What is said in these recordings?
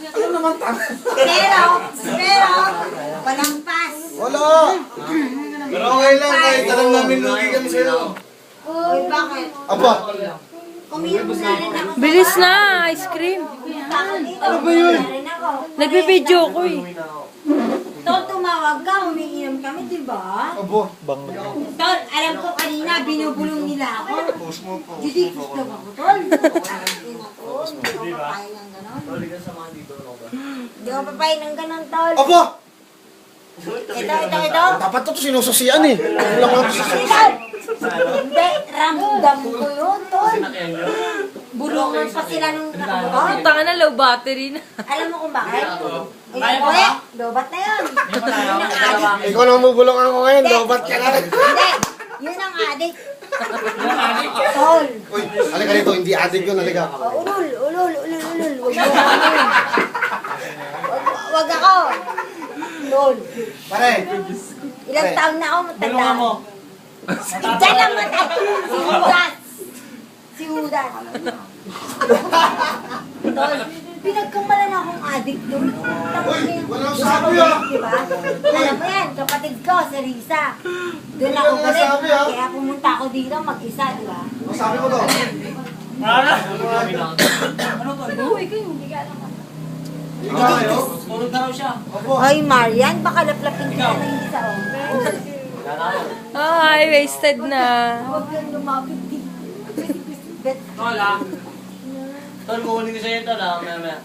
Ano naman tanga? Pero, walang pass. Wala! Pero okay lang, kahit alam namin lugi kami sa'yo. Uy, bakit? Aba! Umiyak na rin ako. Bilis na, ice cream. Ano ba yun? Nagbibideo ko eh. Tol, tumawag ka, umiinom kami, di ba? Abo! Tol, alam ko kanina, binubulong nila ako. Post mo po. Hindi gusto ako, Tol. Hindi ko papayag ng ganon. Hindi ko papayag ng ganon, Tol. Aba! Ito. Dapat ito sinususian eh. Ano lang ako Tol! Hindi, ramdam ko yun, Tol. Bulungan pa sila nung nakabutot. Tanga na, low battery na. Alam mo kung bakit? Uy, lobat na yun. Yun ang adik. Ikaw nang bubulong ako ngayon, lobat ka na. Hindi, yun ang adik. Tol. Uy, halika dito, hindi adik yun, halika. Ulul. Huwag mo ako. Huwag ako. Tol. Pare! Ilang taon na ako matanda. Diyan lang matanda. Si Udas. Tol, pinagkamalan akong adik doon. Uy, walang sabi ah. Diba? Alam mo yan, kapatid ko, si Risa. Doon ako Walang galit. sabi, ah. Kaya pumunta ako dito mag-isa, diba? Sabi ko to. Uy, kayo, hindi ka alam. Tulog na raw siya. Hoy, Marian, baka laplapin ka na hindi sa office. Ay, wasted na. Huwag kang lumapit dito. Tol, ah. Tol, kukunin ko sa'yo, tol, ah. Maya.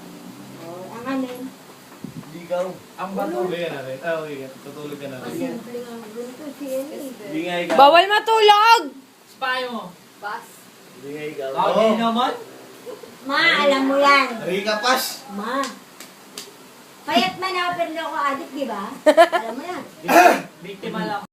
Ang alin. Ligaw. Ang bato ba yan natin? Okay, tutulog ka na rin. Simple nga ganito si Eli. Hindi nga ikaw. Bawal matulog! Spy mo. Hindi nga ikaw. Oo. naman. Ma, alam mo yan. Rika Pas. Ma. Payat man ako pero hindi ako adik, di ba? Alam mo yan. Biktima lang.